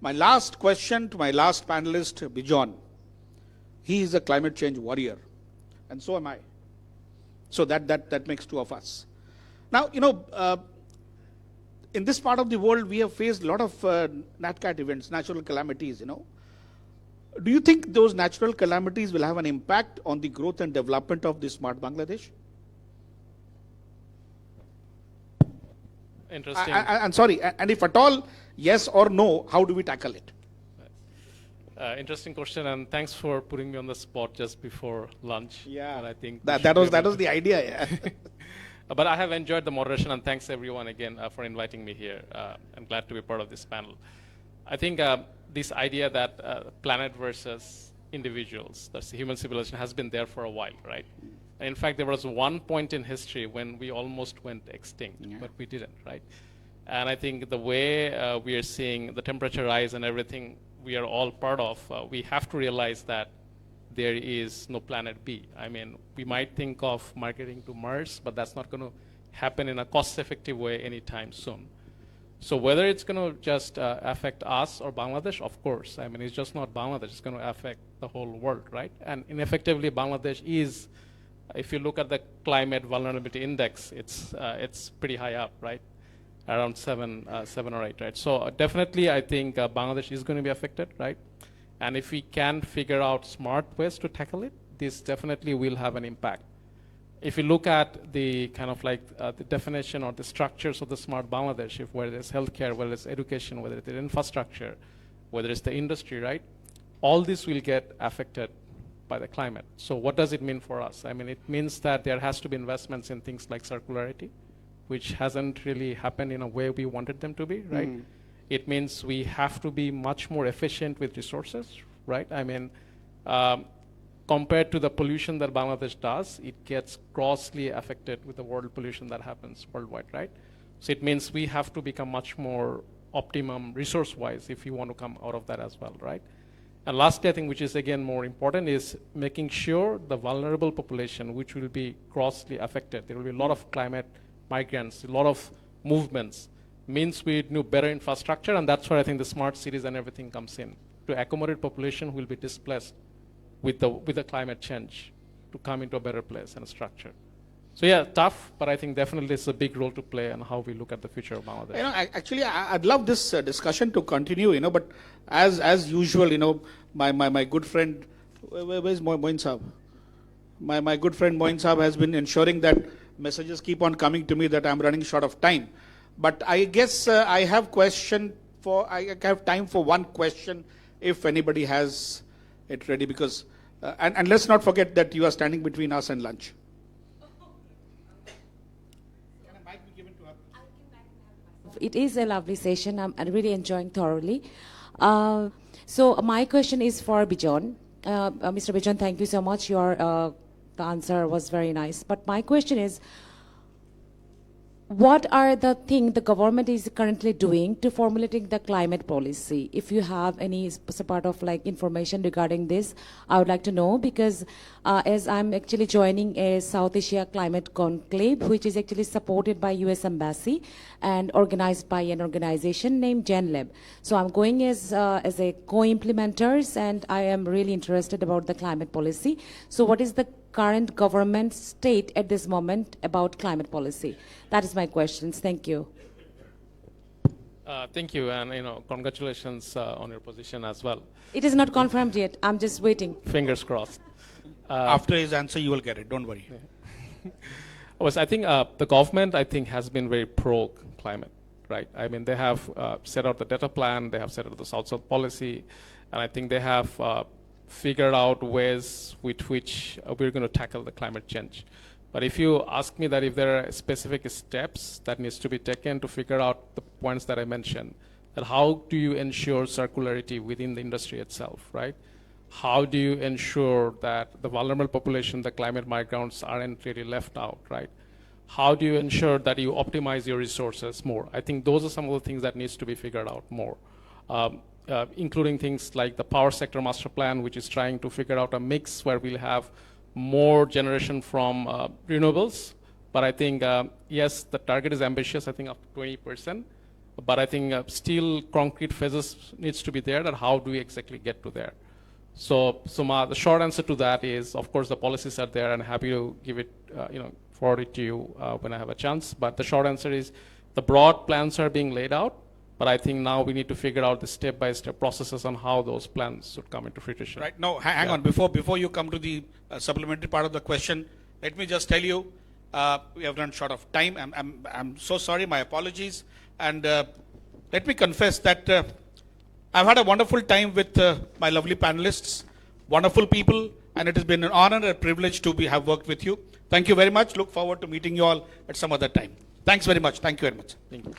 My last question to my last panelist, Bijon. He is a climate change warrior, and so am I. So that makes two of us. Now, in this part of the world, we have faced a lot of NatCat events, natural calamities, Do you think those natural calamities will have an impact on the growth and development of this smart Bangladesh? Interesting. I'm sorry, and if at all, yes or no, how do we tackle it? Interesting question, and thanks for putting me on the spot just before lunch. Yeah, and I think that was the idea. Yeah. But I have enjoyed the moderation, and thanks everyone again for inviting me here. I'm glad to be part of this panel. I think this idea that planet versus individuals, that's the human civilization, has been there for a while, right? And in fact, there was one point in history when we almost went extinct, but we didn't, right? And I think the way we are seeing the temperature rise and everything we are all part of, we have to realize that there is no planet B. I mean, we might think of migrating to Mars, but that's not going to happen in a cost-effective way anytime soon. So whether it's going to just affect us or Bangladesh, of course. I mean, it's just not Bangladesh. It's going to affect the whole world, right? And ineffectively, Bangladesh is, if you look at the climate vulnerability index, it's pretty high up, right? Around 7 or 8, right? So definitely, I think Bangladesh is going to be affected, right? And if we can figure out smart ways to tackle it, this definitely will have an impact. If you look at the kind of like the definition or the structures of the smart Bangladesh, whether it's healthcare, whether it's education, whether it's infrastructure, whether it's the industry, right? All this will get affected by the climate. So what does it mean for us? I mean, it means that there has to be investments in things like circularity, which hasn't really happened in a way we wanted them to be, right? It means we have to be much more efficient with resources, right? I mean, compared to the pollution that Bangladesh does, it gets grossly affected with the world pollution that happens worldwide, right? So it means we have to become much more optimum resource-wise if you want to come out of that as well, right? And lastly, I think, which is again more important, is making sure the vulnerable population, which will be grossly affected, there will be a lot of climate migrants, a lot of movements, means we need better infrastructure, and that's where I think the smart cities and everything comes in, to accommodate population who will be displaced with the climate change to come into a better place and structure. So yeah, tough, but I think definitely it's a big role to play in how we look at the future of Bangladesh. Actually, I'd love this discussion to continue, but as usual, my good friend, where's Moin Saab? My good friend Moin Saab has been ensuring that messages keep on coming to me that I'm running short of time. But I guess I have time for one question if anybody has it ready, because and let's not forget that you are standing between us and lunch. Can a mic be given to her? It is a lovely session. I'm really enjoying thoroughly. So my question is for Bijon. Mr. Bijon, thank you so much. The answer was very nice. But my question is, what are the things the government is currently doing to formulating the climate policy? If you have any part of information regarding this, I would like to know, because as I'm actually joining a South Asia Climate Conclave, which is actually supported by US Embassy and organized by an organization named GenLab. So I'm going as a co-implementers, and I am really interested about the climate policy. So what is the current government state at this moment about climate policy? That is my questions. Thank you. Thank you, and congratulations on your position as well. It is not confirmed yet. I'm just waiting. Fingers crossed. After his answer, you will get it. Don't worry. I think the government, has been very pro-climate, right? I mean, they have set out the data plan, they have set out the South-South policy, and I think they have figured out ways with which we're going to tackle the climate change. But if you ask me that if there are specific steps that needs to be taken to figure out the points that I mentioned, that how do you ensure circularity within the industry itself, right? How do you ensure that the vulnerable population, the climate migrants, aren't really left out, right? How do you ensure that you optimize your resources more? I think those are some of the things that needs to be figured out more. Including things like the power sector master plan, which is trying to figure out a mix where we'll have more generation from renewables. But I think, yes, the target is ambitious, I think up to 20%. But I think still concrete phases needs to be there, and how do we exactly get to there? So the short answer to that is, of course, the policies are there, and happy to give it, forward it to you when I have a chance. But the short answer is, the broad plans are being laid out, but I think now we need to figure out the step-by-step processes on how those plans should come into fruition. Right. No, hang on. Before you come to the supplementary part of the question, let me just tell you, we have run short of time. I'm so sorry. My apologies. And let me confess that I've had a wonderful time with my lovely panelists, wonderful people, and it has been an honor and a privilege to have worked with you. Thank you very much. Look forward to meeting you all at some other time. Thanks very much. Thank you very much. Thank you.